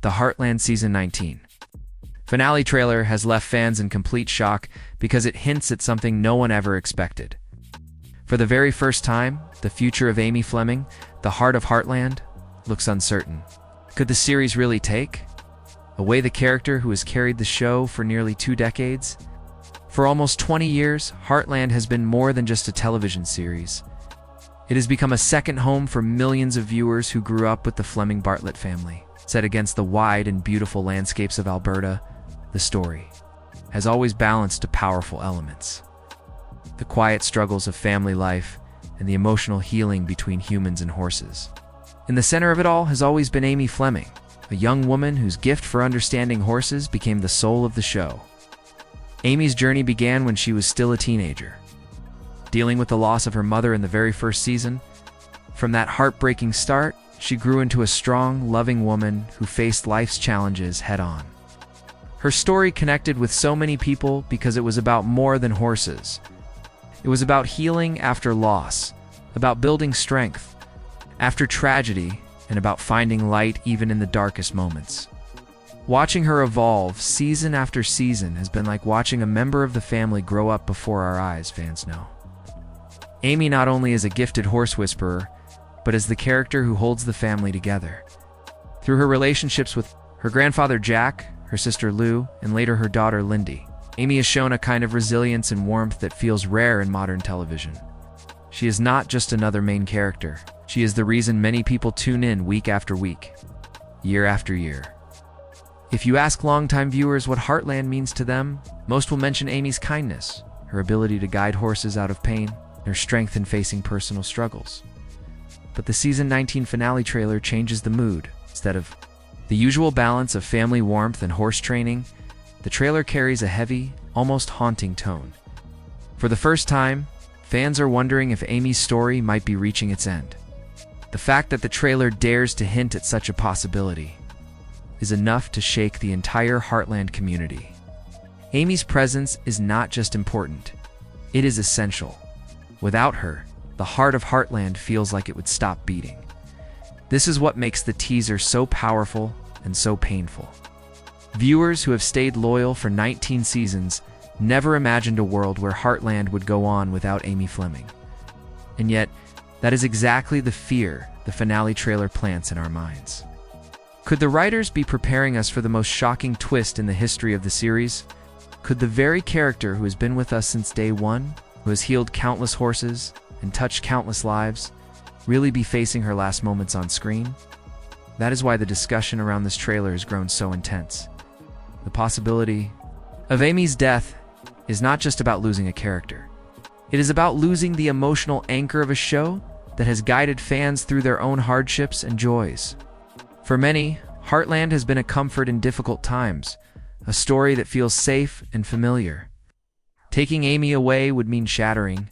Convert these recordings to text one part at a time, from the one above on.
the Heartland Season 19 finale trailer has left fans in complete shock because it hints at something no one ever expected. For the very first time, the future of Amy Fleming, the heart of Heartland, looks uncertain. Could the series really take away the character who has carried the show for nearly 2 decades? For almost 20 years, Heartland has been more than just a television series. It has become a second home for millions of viewers who grew up with the Fleming Bartlett family. Set against the wide and beautiful landscapes of Alberta, the story has always balanced two powerful elements: the quiet struggles of family life and the emotional healing between humans and horses. In the center of it all has always been Amy Fleming, a young woman whose gift for understanding horses became the soul of the show. Amy's journey began when she was still a teenager, dealing with the loss of her mother in the very first season. From that heartbreaking start, she grew into a strong, loving woman who faced life's challenges head-on. Her story connected with so many people because it was about more than horses. It was about healing after loss, about building strength after tragedy, and about finding light even in the darkest moments. Watching her evolve season after season has been like watching a member of the family grow up before our eyes, fans know. Amy not only is a gifted horse whisperer, but as the character who holds the family together. Through her relationships with her grandfather Jack, her sister Lou, and later her daughter Lyndy, Amy has shown a kind of resilience and warmth that feels rare in modern television. She is not just another main character. She is the reason many people tune in week after week, year after year. If you ask longtime viewers what Heartland means to them, most will mention Amy's kindness, her ability to guide horses out of pain, and her strength in facing personal struggles. But the Season 19 finale trailer changes the mood. Instead of the usual balance of family warmth and horse training, the trailer carries a heavy, almost haunting tone. For the first time, fans are wondering if Amy's story might be reaching its end. The fact that the trailer dares to hint at such a possibility is enough to shake the entire Heartland community. Amy's presence is not just important, it is essential. Without her, the heart of Heartland feels like it would stop beating. This is what makes the teaser so powerful and so painful. Viewers who have stayed loyal for 19 seasons never imagined a world where Heartland would go on without Amy Fleming. And yet, that is exactly the fear the finale trailer plants in our minds. Could the writers be preparing us for the most shocking twist in the history of the series? Could the very character who has been with us since day one, who has healed countless horses and touched countless lives, really be facing her last moments on screen? That is why the discussion around this trailer has grown so intense. The possibility of Amy's death is not just about losing a character. It is about losing the emotional anchor of a show that has guided fans through their own hardships and joys. For many, Heartland has been a comfort in difficult times, a story that feels safe and familiar. Taking Amy away would mean shattering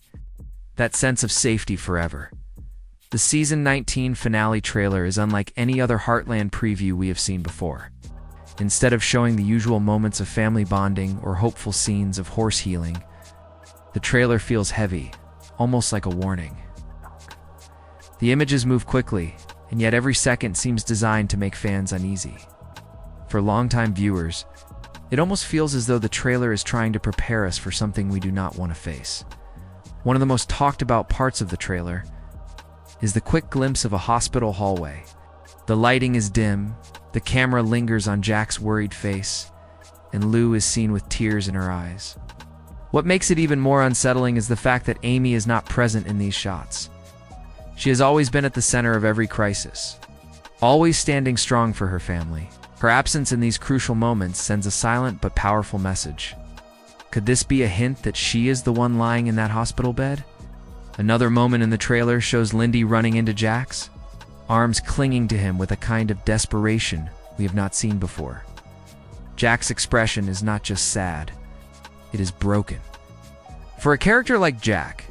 that sense of safety forever. The Season 19 finale trailer is unlike any other Heartland preview we have seen before. Instead of showing the usual moments of family bonding or hopeful scenes of horse healing, the trailer feels heavy, almost like a warning. The images move quickly, and yet every second seems designed to make fans uneasy. For longtime viewers, it almost feels as though the trailer is trying to prepare us for something we do not want to face. One of the most talked about parts of the trailer is the quick glimpse of a hospital hallway. The lighting is dim, the camera lingers on Jack's worried face, and Lou is seen with tears in her eyes. What makes it even more unsettling is the fact that Amy is not present in these shots. She has always been at the center of every crisis, always standing strong for her family. Her absence in these crucial moments sends a silent but powerful message. Could this be a hint that she is the one lying in that hospital bed? Another moment in the trailer shows Lyndy running into Jack's, arms clinging to him with a kind of desperation we have not seen before. Jack's expression is not just sad, it is broken. For a character like Jack,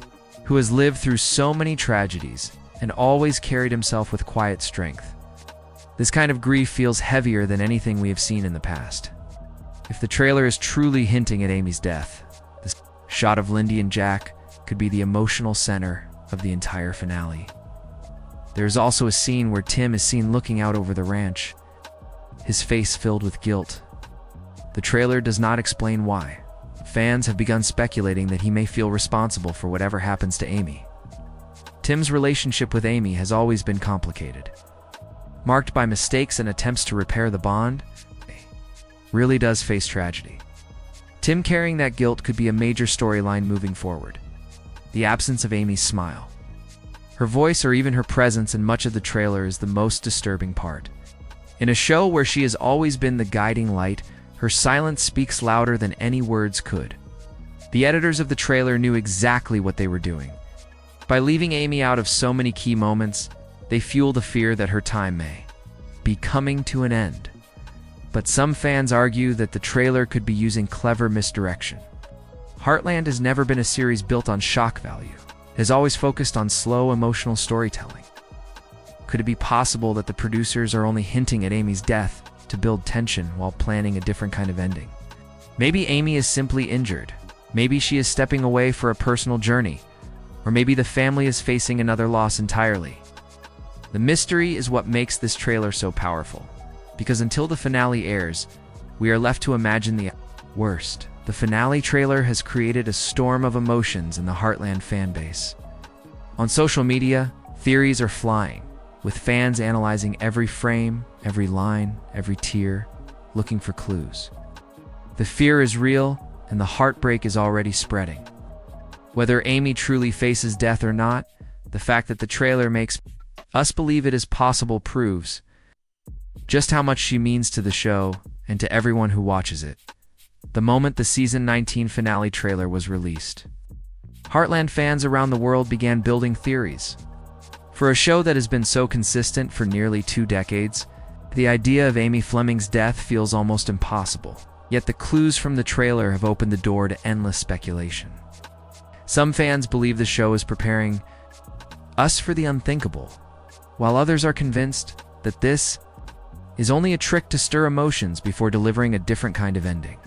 who has lived through so many tragedies and always carried himself with quiet strength, this kind of grief feels heavier than anything we have seen in the past. If the trailer is truly hinting at Amy's death, this shot of Lyndy and Jack could be the emotional center of the entire finale. There is also a scene where Tim is seen looking out over the ranch, his face filled with guilt. The trailer does not explain why. Fans have begun speculating that he may feel responsible for whatever happens to Amy. Tim's relationship with Amy has always been complicated. Marked by mistakes and attempts to repair the bond, really does face tragedy. Tim carrying that guilt could be a major storyline moving forward. The absence of Amy's smile, her voice, or even her presence in much of the trailer is the most disturbing part. In a show where she has always been the guiding light, her silence speaks louder than any words could. The editors of the trailer knew exactly what they were doing. By leaving Amy out of so many key moments, they fuel the fear that her time may be coming to an end. But some fans argue that the trailer could be using clever misdirection. Heartland has never been a series built on shock value. It has always focused on slow, emotional storytelling. Could it be possible that the producers are only hinting at Amy's death to build tension while planning a different kind of ending? Maybe Amy is simply injured. Maybe she is stepping away for a personal journey. Or maybe the family is facing another loss entirely. The mystery is what makes this trailer so powerful. Because until the finale airs, we are left to imagine the worst. The finale trailer has created a storm of emotions in the Heartland fanbase. On social media, theories are flying, with fans analyzing every frame, every line, every tear, looking for clues. The fear is real, and the heartbreak is already spreading. Whether Amy truly faces death or not, the fact that the trailer makes us believe it is possible proves just how much she means to the show and to everyone who watches it. The moment the Season 19 finale trailer was released, Heartland fans around the world began building theories. For a show that has been so consistent for nearly 2 decades, the idea of Amy Fleming's death feels almost impossible. Yet the clues from the trailer have opened the door to endless speculation. Some fans believe the show is preparing us for the unthinkable, while others are convinced that this is only a trick to stir emotions before delivering a different kind of ending.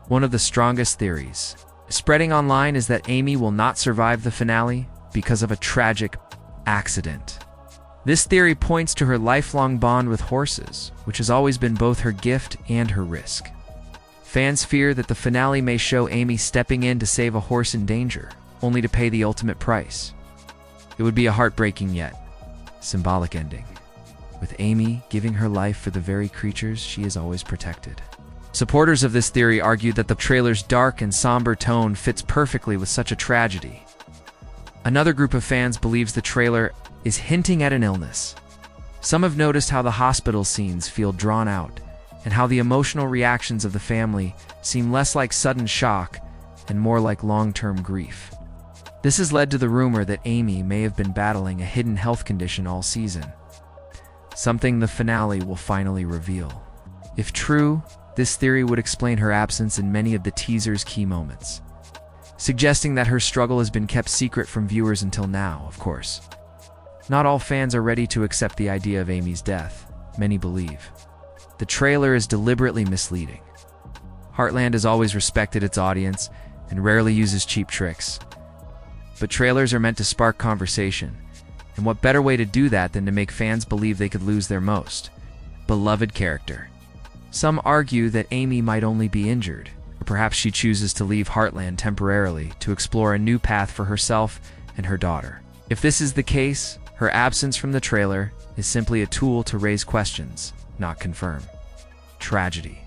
One of the strongest theories spreading online is that Amy will not survive the finale because of a tragic accident. This theory points to her lifelong bond with horses, which has always been both her gift and her risk. Fans fear that the finale may show Amy stepping in to save a horse in danger, only to pay the ultimate price. It would be a heartbreaking yet symbolic ending, with Amy giving her life for the very creatures she has always protected. Supporters of this theory argue that the trailer's dark and somber tone fits perfectly with such a tragedy. Another group of fans believes the trailer is hinting at an illness. Some have noticed how the hospital scenes feel drawn out, and how the emotional reactions of the family seem less like sudden shock and more like long-term grief. This has led to the rumor that Amy may have been battling a hidden health condition all season, something the finale will finally reveal. If true, this theory would explain her absence in many of the teaser's key moments, suggesting that her struggle has been kept secret from viewers until now, of course. Not all fans are ready to accept the idea of Amy's death. Many believe the trailer is deliberately misleading. Heartland has always respected its audience and rarely uses cheap tricks. But trailers are meant to spark conversation, and what better way to do that than to make fans believe they could lose their most beloved character? Some argue that Amy might only be injured, or perhaps she chooses to leave Heartland temporarily to explore a new path for herself and her daughter. If this is the case, her absence from the trailer is simply a tool to raise questions, not confirm. Tragedy.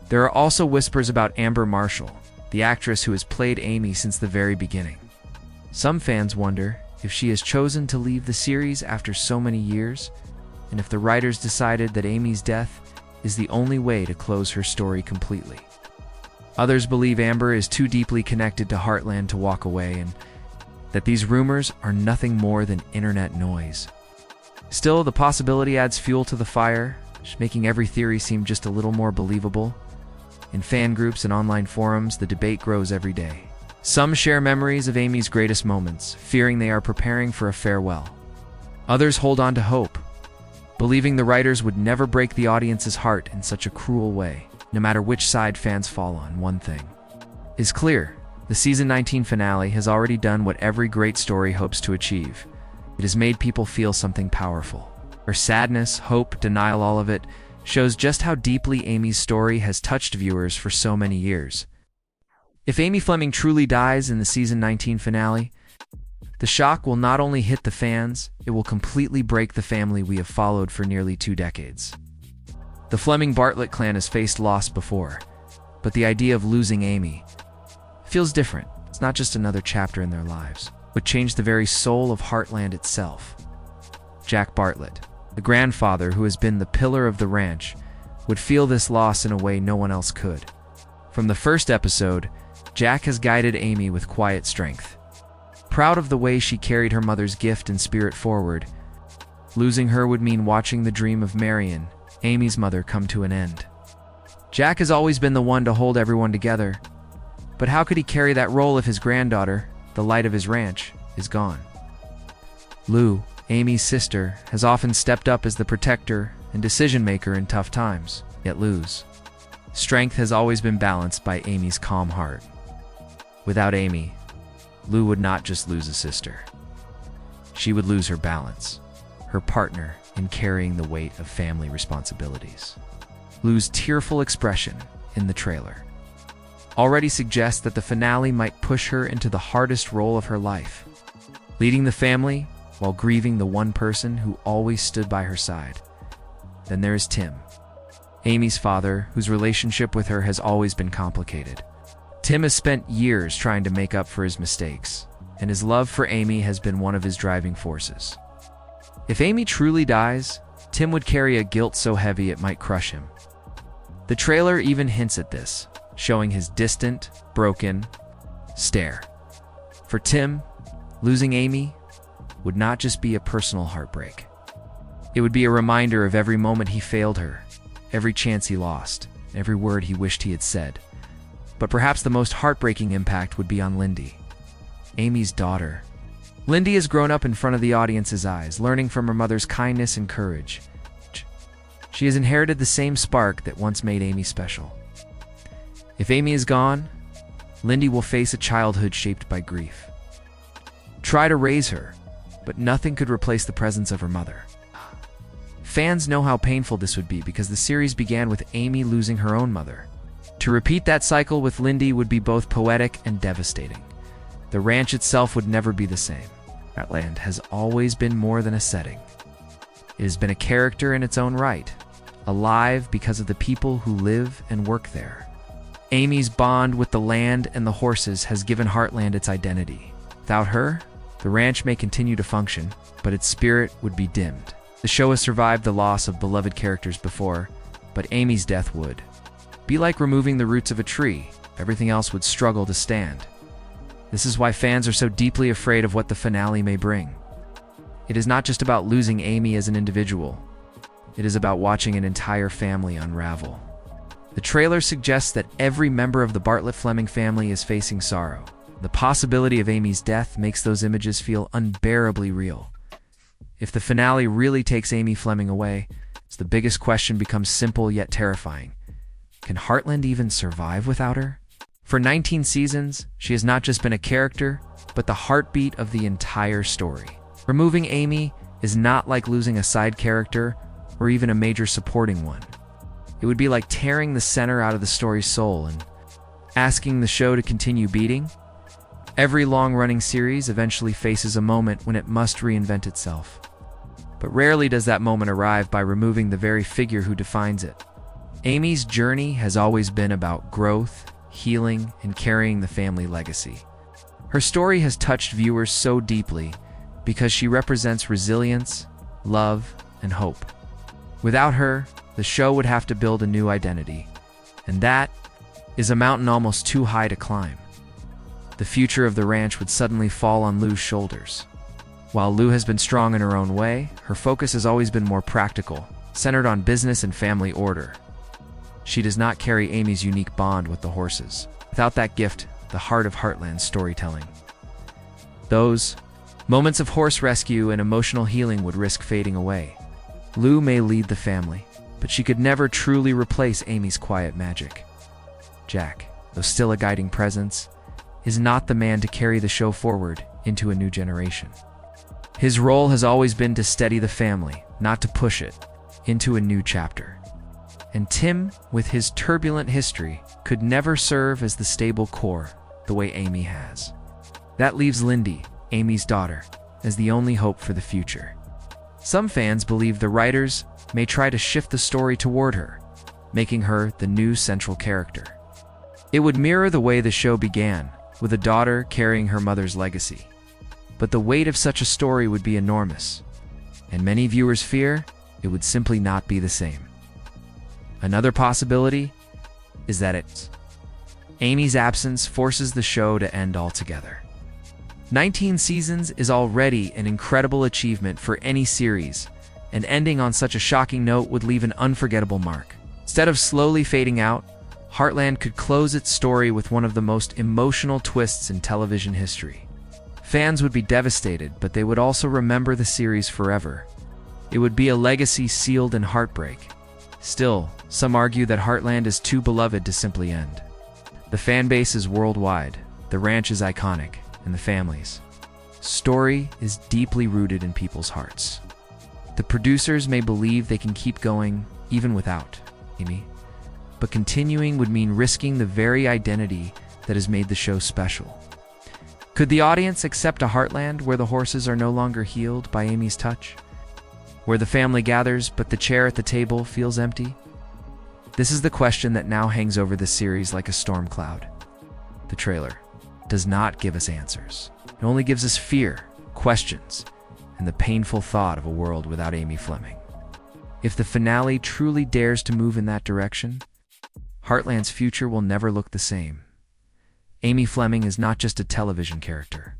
There are also whispers about Amber Marshall, the actress who has played Amy since the very beginning. Some fans wonder if she has chosen to leave the series after so many years, and if the writers decided that Amy's death is the only way to close her story completely. Others believe Amber is too deeply connected to Heartland to walk away, and that these rumors are nothing more than internet noise. Still, the possibility adds fuel to the fire, making every theory seem just a little more believable. In fan groups and online forums, the debate grows every day. Some share memories of Amy's greatest moments, fearing they are preparing for a farewell. Others hold on to hope, believing the writers would never break the audience's heart in such a cruel way. No matter which side fans fall on, one thing is clear. The Season 19 finale has already done what every great story hopes to achieve. It has made people feel something powerful. Or sadness, hope, denial, all of it shows just how deeply Amy's story has touched viewers for so many years. If Amy Fleming truly dies in the season 19 finale, the shock will not only hit the fans, it will completely break the family we have followed for nearly 2 decades. The Fleming Bartlett clan has faced loss before, but the idea of losing Amy feels different. It's not just another chapter in their lives. It would change the very soul of Heartland itself. Jack Bartlett, the grandfather who has been the pillar of the ranch, would feel this loss in a way no one else could. From the first episode, Jack has guided Amy with quiet strength. Proud of the way she carried her mother's gift and spirit forward, losing her would mean watching the dream of Marion, Amy's mother, come to an end. Jack has always been the one to hold everyone together, but how could he carry that role if his granddaughter, the light of his ranch, is gone? Lou, Amy's sister, has often stepped up as the protector and decision-maker in tough times, yet Lou's strength has always been balanced by Amy's calm heart. Without Amy, Lou would not just lose a sister. She would lose her balance, her partner in carrying the weight of family responsibilities. Lou's tearful expression in the trailer already suggests that the finale might push her into the hardest role of her life, leading the family while grieving the one person who always stood by her side. Then there is Tim, Amy's father, whose relationship with her has always been complicated. Tim has spent years trying to make up for his mistakes, and his love for Amy has been one of his driving forces. If Amy truly dies, Tim would carry a guilt so heavy it might crush him. The trailer even hints at this, showing his distant, broken stare. For Tim, losing Amy would not just be a personal heartbreak. It would be a reminder of every moment he failed her, every chance he lost, every word he wished he had said. But perhaps the most heartbreaking impact would be on Lyndy, Amy's daughter. Lyndy has grown up in front of the audience's eyes, learning from her mother's kindness and courage. She has inherited the same spark that once made Amy special. If Amy is gone, Lyndy will face a childhood shaped by grief. Try to raise her, but nothing could replace the presence of her mother. Fans know how painful this would be because the series began with Amy losing her own mother. To repeat that cycle with Lyndy would be both poetic and devastating. The ranch itself would never be the same. Heartland has always been more than a setting. It has been a character in its own right, alive because of the people who live and work there. Amy's bond with the land and the horses has given Heartland its identity. Without her, the ranch may continue to function, but its spirit would be dimmed. The show has survived the loss of beloved characters before, but Amy's death would be like removing the roots of a tree. Everything else would struggle to stand. This is why fans are so deeply afraid of what the finale may bring. It is not just about losing Amy as an individual. It is about watching an entire family unravel. The trailer suggests that every member of the Bartlett Fleming family is facing sorrow. The possibility of Amy's death makes those images feel unbearably real. If the finale really takes Amy Fleming away, the biggest question becomes simple yet terrifying. Can Heartland even survive without her? For 19 seasons, she has not just been a character, but the heartbeat of the entire story. Removing Amy is not like losing a side character or even a major supporting one. It would be like tearing the center out of the story's soul and asking the show to continue beating. Every long-running series eventually faces a moment when it must reinvent itself. But rarely does that moment arrive by removing the very figure who defines it. Amy's journey has always been about growth, healing, and carrying the family legacy. Her story has touched viewers so deeply because she represents resilience, love, and hope. Without her, the show would have to build a new identity, and that is a mountain almost too high to climb. The future of the ranch would suddenly fall on Lou's shoulders. While Lou has been strong in her own way, her focus has always been more practical, centered on business and family order. She does not carry Amy's unique bond with the horses. Without that gift, the heart of Heartland's storytelling. Those moments of horse rescue and emotional healing would risk fading away. Lou may lead the family, but she could never truly replace Amy's quiet magic. Jack, though still a guiding presence, is not the man to carry the show forward into a new generation. His role has always been to steady the family, not to push it into a new chapter. And Tim, with his turbulent history, could never serve as the stable core the way Amy has. That leaves Lyndy, Amy's daughter, as the only hope for the future. Some fans believe the writers may try to shift the story toward her, making her the new central character. It would mirror the way the show began, with a daughter carrying her mother's legacy. But the weight of such a story would be enormous, and many viewers fear it would simply not be the same. Another possibility is that Amy's absence forces the show to end altogether. 19 seasons is already an incredible achievement for any series, and ending on such a shocking note would leave an unforgettable mark. Instead of slowly fading out, Heartland could close its story with one of the most emotional twists in television history. Fans would be devastated, but they would also remember the series forever. It would be a legacy sealed in heartbreak. Still, some argue that Heartland is too beloved to simply end. The fan base is worldwide, the ranch is iconic, and the family's story is deeply rooted in people's hearts. The producers may believe they can keep going even without Amy, but continuing would mean risking the very identity that has made the show special. Could the audience accept a Heartland where the horses are no longer healed by Amy's touch? Where the family gathers but the chair at the table feels empty? This is the question that now hangs over the series like a storm cloud. The trailer does not give us answers. It only gives us fear, questions, and the painful thought of a world without Amy Fleming. If the finale truly dares to move in that direction, Heartland's future will never look the same. Amy Fleming is not just a television character.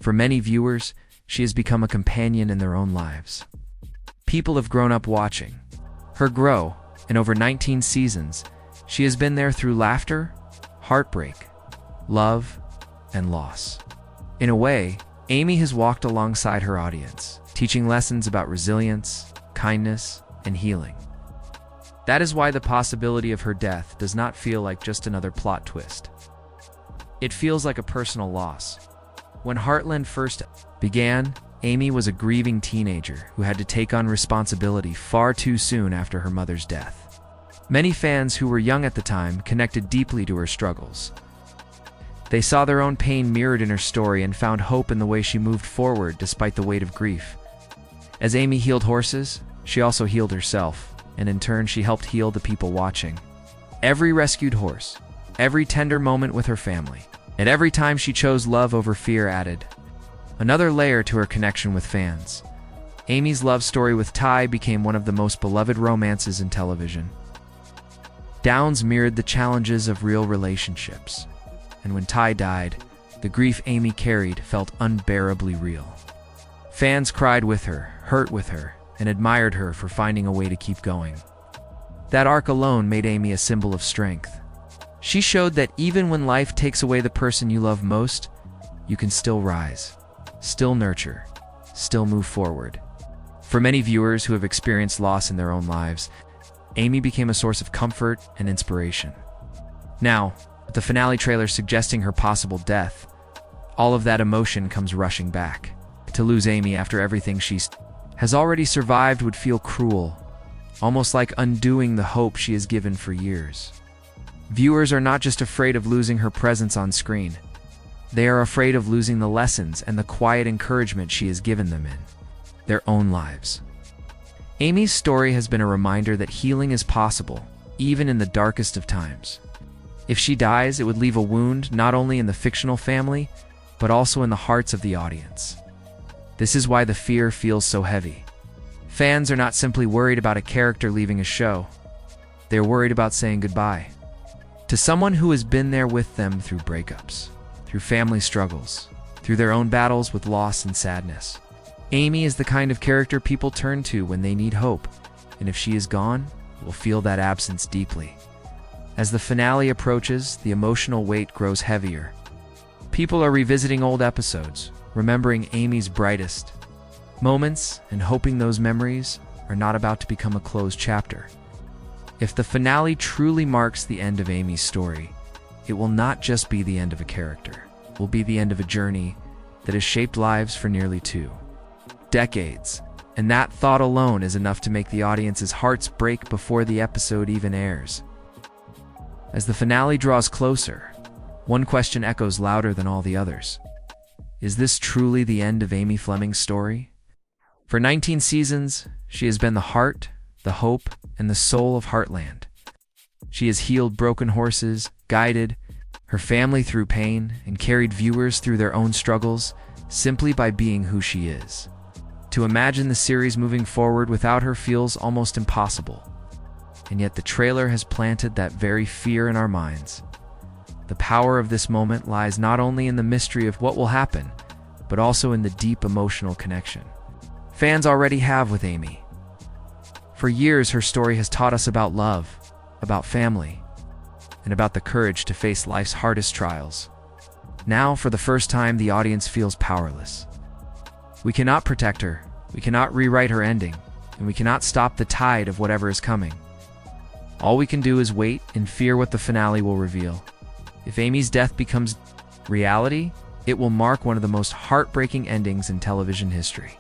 For many viewers, she has become a companion in their own lives. People have grown up watching her grow, and over 19 seasons, she has been there through laughter, heartbreak, love, and loss. In a way, Amy has walked alongside her audience, teaching lessons about resilience, kindness, and healing. That is why the possibility of her death does not feel like just another plot twist. It feels like a personal loss. When Heartland first began, Amy was a grieving teenager who had to take on responsibility far too soon after her mother's death. Many fans who were young at the time connected deeply to her struggles. They saw their own pain mirrored in her story and found hope in the way she moved forward despite the weight of grief. As Amy healed horses, she also healed herself, and in turn she helped heal the people watching. Every rescued horse, every tender moment with her family, and every time she chose love over fear added another layer to her connection with fans. Amy's love story with Ty became one of the most beloved romances in television. Downs mirrored the challenges of real relationships, and when Ty died, the grief Amy carried felt unbearably real. Fans cried with her, hurt with her, and admired her for finding a way to keep going. That arc alone made Amy a symbol of strength. She showed that even when life takes away the person you love most, you can still rise, still nurture, still move forward. For many viewers who have experienced loss in their own lives, Amy became a source of comfort and inspiration. Now, with the finale trailer suggesting her possible death, all of that emotion comes rushing back. To lose Amy after everything she has already survived would feel cruel, almost like undoing the hope she has given for years. Viewers are not just afraid of losing her presence on screen. They are afraid of losing the lessons and the quiet encouragement she has given them in their own lives. Amy's story has been a reminder that healing is possible, even in the darkest of times. If she dies, it would leave a wound not only in the fictional family, but also in the hearts of the audience. This is why the fear feels so heavy. Fans are not simply worried about a character leaving a show. They're worried about saying goodbye to someone who has been there with them through breakups, through family struggles, through their own battles with loss and sadness. Amy is the kind of character people turn to when they need hope, and if she is gone, we'll feel that absence deeply. As the finale approaches, the emotional weight grows heavier. People are revisiting old episodes, remembering Amy's brightest moments and hoping those memories are not about to become a closed chapter. If the finale truly marks the end of Amy's story, it will not just be the end of a character. It will be the end of a journey that has shaped lives for nearly 2 decades. And that thought alone is enough to make the audience's hearts break before the episode even airs. As the finale draws closer, one question echoes louder than all the others. Is this truly the end of Amy Fleming's story? For 19 seasons, she has been the heart, the hope, and the soul of Heartland. She has healed broken horses, guided her family through pain, and carried viewers through their own struggles simply by being who she is. To imagine the series moving forward without her feels almost impossible. And yet the trailer has planted that very fear in our minds. The power of this moment lies not only in the mystery of what will happen, but also in the deep emotional connection fans already have with Amy. For years, her story has taught us about love, about family, and about the courage to face life's hardest trials. Now, for the first time, the audience feels powerless. We cannot protect her, we cannot rewrite her ending, and we cannot stop the tide of whatever is coming. All we can do is wait and fear what the finale will reveal. If Amy's death becomes reality, it will mark one of the most heartbreaking endings in television history.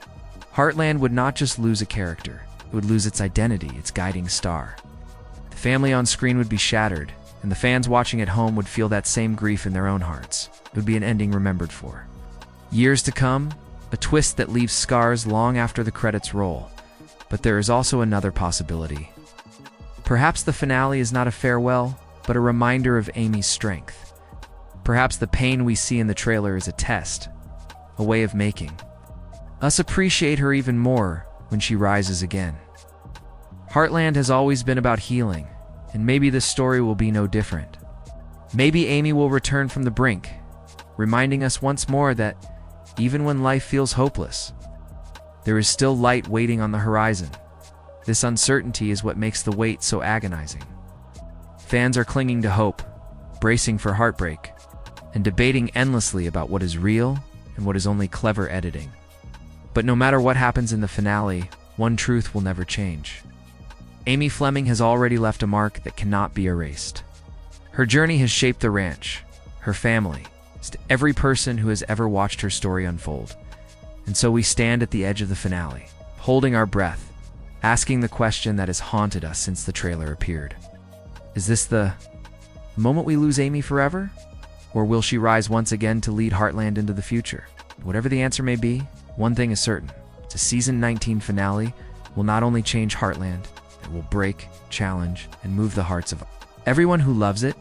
Heartland would not just lose a character, it would lose its identity, its guiding star. The family on screen would be shattered, and the fans watching at home would feel that same grief in their own hearts. It would be an ending remembered for years to come, a twist that leaves scars long after the credits roll. But there is also another possibility. Perhaps the finale is not a farewell, but a reminder of Amy's strength. Perhaps the pain we see in the trailer is a test, a way of making us appreciate her even more when she rises again. Heartland has always been about healing, and maybe this story will be no different. Maybe Amy will return from the brink, reminding us once more that even when life feels hopeless, there is still light waiting on the horizon. This uncertainty is what makes the wait so agonizing. Fans are clinging to hope, bracing for heartbreak, and debating endlessly about what is real and what is only clever editing. But no matter what happens in the finale, one truth will never change. Amy Fleming has already left a mark that cannot be erased. Her journey has shaped the ranch, her family, to every person who has ever watched her story unfold. And so we stand at the edge of the finale, holding our breath, asking the question that has haunted us since the trailer appeared. Is this the moment we lose Amy forever? Or will she rise once again to lead Heartland into the future? Whatever the answer may be, one thing is certain. The season 19 finale will not only change Heartland, it will break, challenge, and move the hearts of everyone who loves it